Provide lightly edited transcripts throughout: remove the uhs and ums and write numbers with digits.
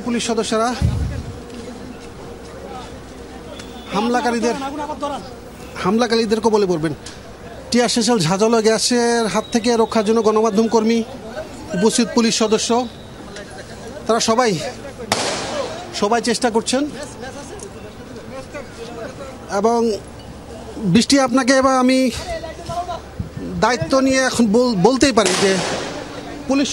Police সদস্যরা হামলাকারীদের কবলে পড়বেন। টিয়ার শেষেল ঝাঁঝালো গ্যাসের হাত থেকে রক্ষার জন্য গণমাধ্যম কর্মী, উপস্থিত পুলিশ সদস্য, তারা সবাই চেষ্টা করছেন। এবং বৃষ্টি, আপনাকে এবার আমি দায়িত্ব নিয়ে এখন বলতেই পারি যে পুলিশ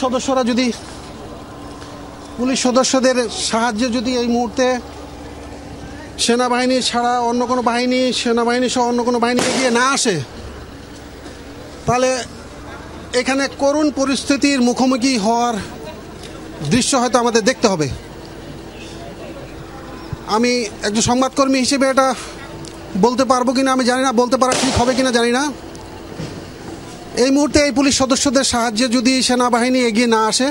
সদস্যদের সাহায্যে যদি এই মুহূর্তে সেনাবাহিনী ছাড়া অন্য কোনো বাহিনী, সেনাবাহিনী সহ অন্য কোনো বাহিনী এগিয়ে না আসে, তাহলে এখানে করুণ পরিস্থিতির মুখোমুখি হওয়ার দৃশ্য হয়তো আমাদের দেখতে হবে। আমি একজন সংবাদকর্মী হিসেবে এটা বলতে পারবো কিনা আমি জানি না, বলতে পারা ঠিক হবে কিনা জানি না। এই মুহূর্তে এই পুলিশ সদস্যদের সাহায্যে যদি সেনাবাহিনী এগিয়ে না আসে,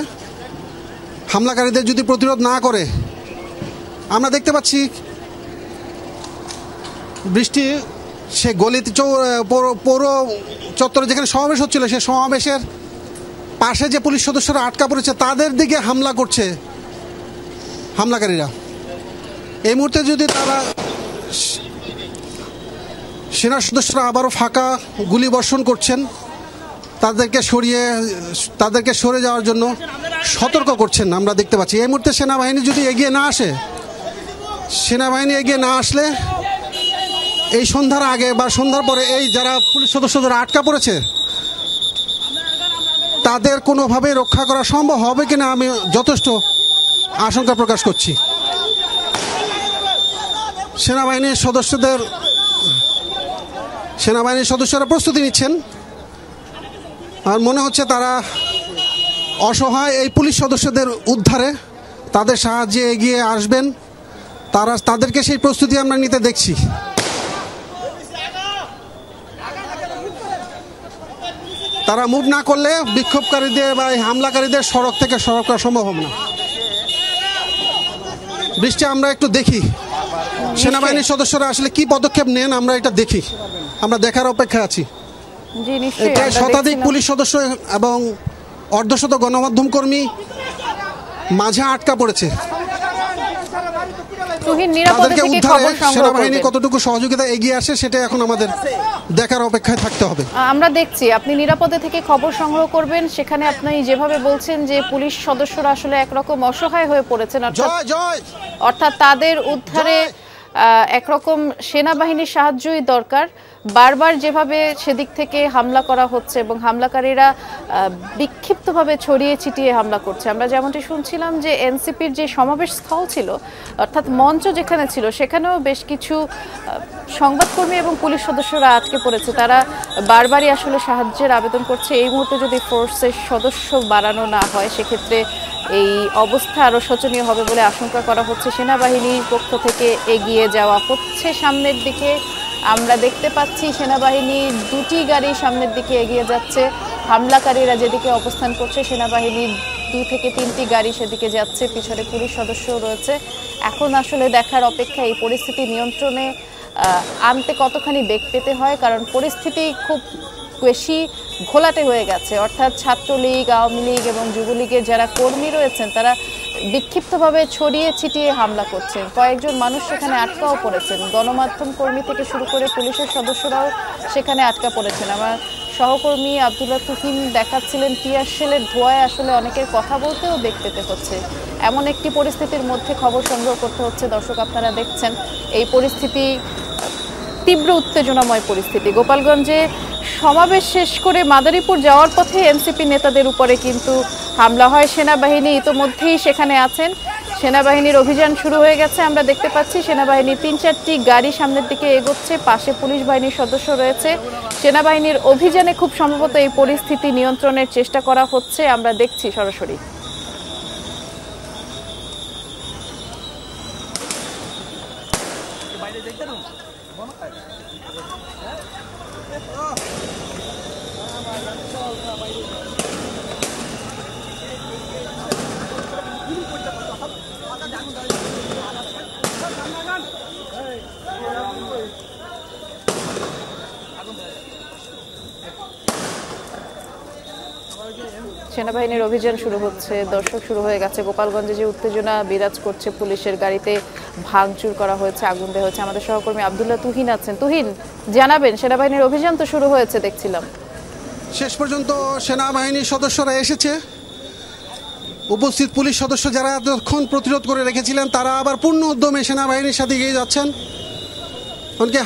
হামলাকারীদের যদি প্রতিরোধ না করে, আমরা দেখতে পাচ্ছি বৃষ্টি সে গলিতে পৌর চত্বরে যেখানে সমাবেশ হচ্ছিল, সে সমাবেশের পাশে যে পুলিশ সদস্যরা আটকা পড়েছে তাদের দিকে হামলা করছে হামলাকারীরা। এই মুহূর্তে যদি তারা সেনা সদস্যরা আবারও ফাঁকা গুলি বর্ষণ করছেন, তাদেরকে সরে যাওয়ার জন্য সতর্ক করছেন, আমরা দেখতে পাচ্ছি। এই মুহূর্তে সেনাবাহিনী যদি এগিয়ে না আসে, সেনাবাহিনী এগিয়ে না আসলে এই সন্ধ্যার আগে বা সন্ধ্যার পরে এই যারা পুলিশ সদস্যরা আটকা পড়েছে তাদের কোনোভাবে রক্ষা করা সম্ভব হবে কিনা আমি যথেষ্ট আশঙ্কা প্রকাশ করছি। সেনাবাহিনীর সদস্যরা প্রস্তুতি নিচ্ছেন, আর মনে হচ্ছে তারা অসহায় এই পুলিশ সদস্যদের উদ্ধারে তাদের সাহায্যে এগিয়ে আসবেন। তাদেরকে সেই প্রস্তুতি আমরা নিতে দেখছি। তারা মুভ না করলে বিক্ষোভকারীদের বা হামলাকারীদের সড়ক থেকে সড়ক করা সম্ভব হবে না। বৃষ্টি, আমরা একটু দেখি সেনাবাহিনীর সদস্যরা আসলে কি পদক্ষেপ নেন, আমরা এটা দেখি, আমরা দেখার অপেক্ষায় আছি। প্রায় শতাধিক পুলিশ সদস্য এবং অর্ধশত গণমাধ্যম কর্মী মাঝে আটকা পড়েছে। তাদেরকে উদ্ধারে সেনাবাহিনী কতটুকু সহযোগিতা এগিয়ে আসে সেটা এখন আমাদের দেখার অপেক্ষায় থাকতে হবে। আমরা দেখছি আপনি নিরাপদে থেকে খবর সংগ্রহ করবেন। সেখানে আপনি যেভাবে বলছেন যে পুলিশ সদস্যরা আসলে একরকম অসহায় হয়ে পড়েছেন, অর্থাৎ তাদের উদ্ধারে একরকম সেনাবাহিনীর সাহায্যই দরকার। বারবার যেভাবে সেদিক থেকে হামলা করা হচ্ছে এবং হামলাকারীরা বিক্ষিপ্তভাবে ছড়িয়ে ছিটিয়ে হামলা করছে। আমরা যেমনটি শুনছিলাম যে এনসিপির যে সমাবেশ স্থল ছিল, অর্থাৎ মঞ্চ যেখানে ছিল, সেখানেও বেশ কিছু সংবাদকর্মী এবং পুলিশ সদস্যরা আটকে পড়েছে। তারা বারবারই আসলে সাহায্যের আবেদন করছে। এই মুহূর্তে যদি ফোর্সের সদস্য বাড়ানো না হয়, সেক্ষেত্রে এই অবস্থা আরও শোচনীয় হবে বলে আশঙ্কা করা হচ্ছে। সেনাবাহিনীর পক্ষ থেকে এগিয়ে যাওয়া হচ্ছে সামনের দিকে। আমরা দেখতে পাচ্ছি সেনাবাহিনীর দুটি গাড়ি সামনের দিকে এগিয়ে যাচ্ছে। হামলাকারীরা যেদিকে অবস্থান করছে, সেনাবাহিনীর 2 থেকে 3টি গাড়ি সেদিকে যাচ্ছে, পিছনে পুলিশ সদস্যও রয়েছে। এখন আসলে দেখার অপেক্ষা এই পরিস্থিতি নিয়ন্ত্রণে আনতে কতখানি বেগ পেতে হয়, কারণ পরিস্থিতি খুব বেশি ঘোলাটে হয়ে গেছে। অর্থাৎ ছাত্রলীগ, আওয়ামী লীগ এবং যুবলীগের যারা কর্মী রয়েছেন তারা বিক্ষিপ্তভাবে ছড়িয়ে ছিটিয়ে হামলা করছেন। কয়েকজন মানুষ সেখানে আটকাও পড়েছেন। গণমাধ্যম কর্মী থেকে শুরু করে পুলিশের সদস্যরাও সেখানে আটকা পড়েছেন। আমার সহকর্মী আব্দুল্লাহ তুহিন দেখাচ্ছিলেন টিয়ার শেলের ধোঁয়ায় আসলে অনেকের কথা বলতেও বেগ পেতে হচ্ছে। এমন একটি পরিস্থিতির মধ্যে খবর সংগ্রহ করতে হচ্ছে। দর্শক, আপনারা দেখছেন এই পরিস্থিতি তীব্র উত্তেজনাময় পরিস্থিতি। গোপালগঞ্জে সমাবেশ শেষ করে মাদারীপুর যাওয়ার পথে এনসিপি নেতাদের উপরে কিন্তু হামলা হয়। সেনাবাহিনী ইতোমধ্যেই সেখানে আছেন। সেনাবাহিনীর অভিযান শুরু হয়ে গেছে। আমরা দেখতে পাচ্ছি সেনাবাহিনীর 3-4টি গাড়ি সামনের দিকে এগোচ্ছে, পাশে পুলিশ বাহিনীর সদস্য রয়েছে। সেনাবাহিনীর অভিযানে খুব সম্ভবত এই পরিস্থিতি নিয়ন্ত্রণের চেষ্টা করা হচ্ছে, আমরা দেখছি সরাসরি। সেনাবাহিনীর অভিযান শুরু হচ্ছে, দর্শক শুরু হয়ে গেছে। গোপালগঞ্জে যে উত্তেজনা বিরাজ করছে, পুলিশের গাড়িতে ভাঙচুর করা হয়েছে, আগুন দেওয়া হয়েছে। আমাদের সহকর্মী আব্দুল্লাহ তুহিন আছেন। তুহিন, জানাবেন, সেনাবাহিনীর অভিযান তো শুরু হয়েছে দেখছিলাম। শেষ পর্যন্ত সেনাবাহিনীর সদস্যরা এসেছে। উপস্থিত পুলিশ সদস্য যারা এতক্ষণ প্রতিরোধ করে রেখেছিলেন তারা আবার পূর্ণ উদ্যমে সেনাবাহিনীর সাথে এগিয়ে যাচ্ছেন। এমনকি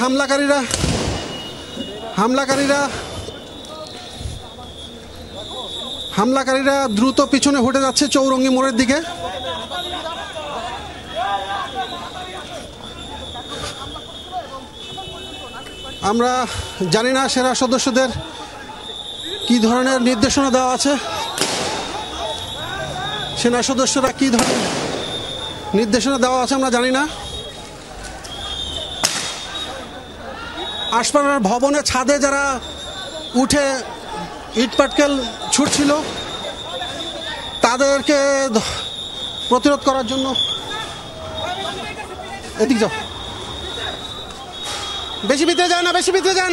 হামলাকারীরা দ্রুত পিছনে হটে যাচ্ছে চৌরঙ্গি মোড়ের দিকে। আমরা জানি না সেনা সদস্যদের কি ধরনের নির্দেশনা দেওয়া আছে, সেনা সদস্যরা কি ধরনের নির্দেশনা দেওয়া আছে আমরা জানি না। আশপাড়ার ভবনের ছাদে যারা উঠে ইটপাটকেল ছুটছিল তাদেরকে প্রতিরোধ করার জন্য এদিক যাও, বেশি ভিতরে যায়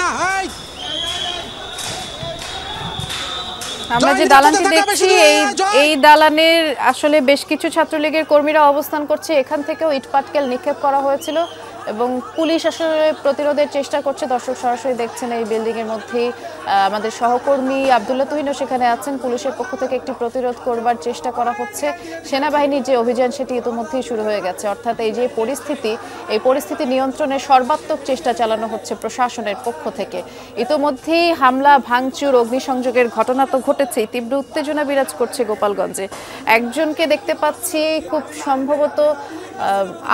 না। আমরা যে দালানটি দেখছি, এই দালানের আসলে বেশ কিছু ছাত্রলীগের কর্মীরা অবস্থান করছে। এখান থেকেও ইটপাটকেল নিক্ষেপ করা হয়েছিল এবং পুলিশ আসলে প্রতিরোধের চেষ্টা করছে। দর্শক সরাসরি দেখছেন এই বিল্ডিং এর মধ্যেই আমাদের সহকর্মী আব্দুল্লাহ তুহিনও সেখানে আছেন। পুলিশের পক্ষ থেকে একটি প্রতিরোধ করবার চেষ্টা করা হচ্ছে। সেনাবাহিনীর যে অভিযান সেটি ইতিমধ্যেই শুরু হয়ে গেছে। অর্থাৎ এই যে পরিস্থিতি নিয়ন্ত্রণে সর্বাত্মক চেষ্টা চালানো হচ্ছে প্রশাসনের পক্ষ থেকে। ইতিমধ্যেই হামলা, ভাঙচুর, অগ্নিসংযোগের ঘটনা তো ঘটেছেই। তীব্র উত্তেজনা বিরাজ করছে গোপালগঞ্জে। একজনকে দেখতে পাচ্ছি খুব সম্ভবত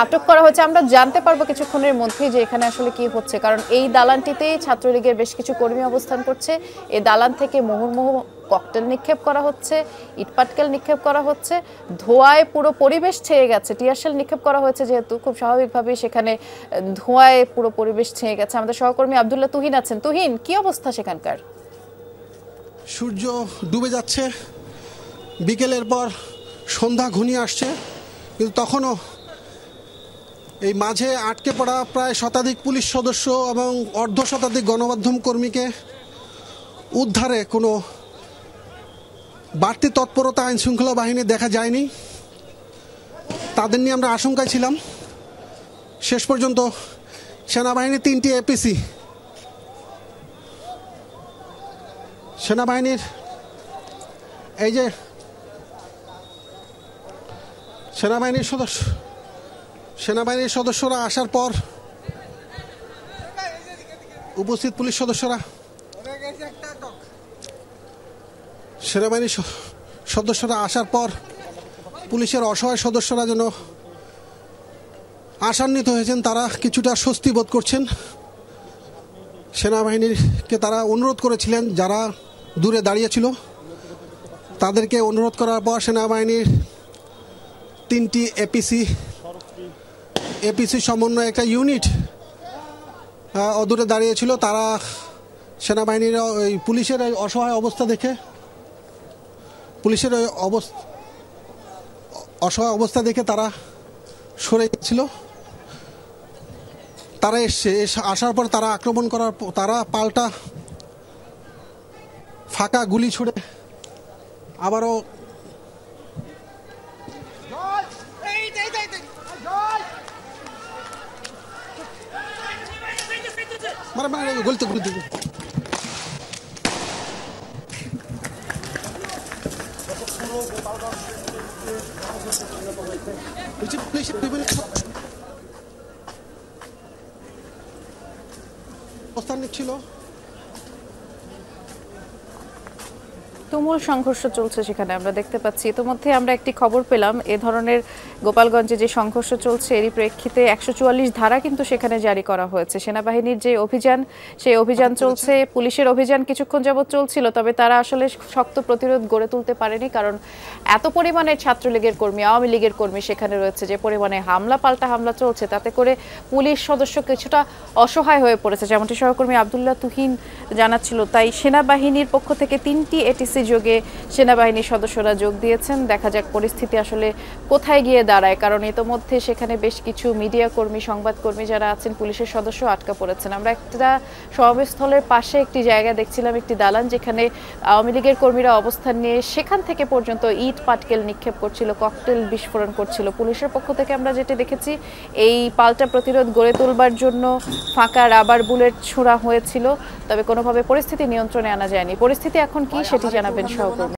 আটক করা হয়েছে। আমরা জানতে পারবো কিছুক্ষণের মধ্যেই যে এখানে আসলে কি হচ্ছে, কারণ এই দালানটিতেই ছাত্রলীগের বেশ কিছু কর্মী অবস্থান করছে। এই দালান থেকে মুহুর্মুহু ককটেল নিক্ষেপ করা হচ্ছে, ইটপাটকেল নিক্ষেপ করা হচ্ছে, ধোঁয়ায় পুরো পরিবেশ ছেয়ে গেছে। টিয়ারশেল নিক্ষেপ করা হয়েছে যেহেতু, খুব স্বাভাবিকভাবেই সেখানে ধোঁয়ায় পুরো পরিবেশ ছেয়ে গেছে। আমাদের সহকর্মী আব্দুল্লাহ তুহিন আছেন। তুহিন, কি অবস্থা সেখানকার? সূর্য ডুবে যাচ্ছে, বিকেলের পর সন্ধ্যা ঘনিয়ে আসছে, কিন্তু তখনও এই মাঝে আটকে পড়া প্রায় শতাধিক পুলিশ সদস্য এবং অর্ধ শতাধিক গণমাধ্যম কর্মীকে উদ্ধারে কোনো বাড়তি তৎপরতা আইন শৃঙ্খলা বাহিনী দেখা যায়নি। তাদের নিয়ে আমরা আশঙ্কায় ছিলাম। শেষ পর্যন্ত সেনাবাহিনীর 3টি এপিসি, সেনাবাহিনীর এই যে সেনাবাহিনীর সদস্যরা আসার পর, উপস্থিত পুলিশ সদস্যরা, সেনাবাহিনীর সদস্যরা আসার পর পুলিশের অসহায় সদস্যরা যেন আশান্বিত হয়েছেন, তারা কিছুটা স্বস্তি বোধ করছেন। সেনাবাহিনীকে তারা অনুরোধ করেছিলেন, যারা দূরে দাঁড়িয়েছিল তাদেরকে অনুরোধ করার পর সেনাবাহিনীর 3টি এপিসি সমন্বয়ে একটা ইউনিট অদূরে দাঁড়িয়েছিল। তারা সেনাবাহিনীর ওই পুলিশের এই অসহায় অবস্থা দেখে, অসহায় অবস্থা দেখে তারা সরে গেছিল। তারা আসার পর তারা আক্রমণ করার, তারা পাল্টা ফাঁকা গুলি ছুড়ে আবারও গলিতে অবস্থান নিচ্ছিল। তুমুল সংঘর্ষ চলছে সেখানে, আমরা দেখতে পাচ্ছি। ইতিমধ্যে আমরা একটি খবর পেলাম, এ ধরনের গোপালগঞ্জে যে সংঘর্ষ চলছে এরই প্রেক্ষিতে 144 ধারা কিন্তু সেখানে জারি করা হয়েছে। সেনাবাহিনীর যে অভিযান, সেই অভিযান চলছে। পুলিশের অভিযান কিছুক্ষণ যাবৎ চলছিল, তবে তারা আসলে শক্ত প্রতিরোধ গড়ে তুলতে পারেনি, কারণ এত পরিমাণে ছাত্রলীগের কর্মী, আওয়ামী লীগের কর্মী সেখানে রয়েছে। যে পরিমাণে পাল্টা হামলা চলছে, তাতে করে পুলিশ সদস্য কিছুটা অসহায় হয়ে পড়েছে, যেমনটি সহকর্মী আব্দুল্লাহ তুহিন জানাচ্ছিল। তাই সেনাবাহিনীর পক্ষ থেকে 3টি এটিসি যোগে সেনাবাহিনীর সদস্যরা যোগ দিয়েছেন। দেখা যাক পরিস্থিতি আসলে কোথায় গিয়ে দাঁড়ায়, কারণ ইতোমধ্যে সেখানে বেশ কিছু মিডিয়া কর্মী, সংবাদকর্মী যারা আছেন, পুলিশের সদস্য আটকা পড়েছেন। আমরা একটা সমাবেশস্থলের পাশে একটি জায়গা দেখছিলাম, একটি দালান, যেখানে আওয়ামী লীগের কর্মীরা অবস্থান নিয়ে সেখান থেকে পর্যন্ত ইট পাটকেল নিক্ষেপ করছিল, ককটেল বিস্ফোরণ করছিল। পুলিশের পক্ষ থেকে আমরা যেটা দেখেছি, এই পাল্টা প্রতিরোধ গড়ে তোলবার জন্য ফাঁকা রাবার বুলেট ছোড়া হয়েছিল, তবে কোনোভাবে পরিস্থিতি নিয়ন্ত্রণে আনা যায়নি। পরিস্থিতি এখন কি সেটি জানাবেন সহকর্মী।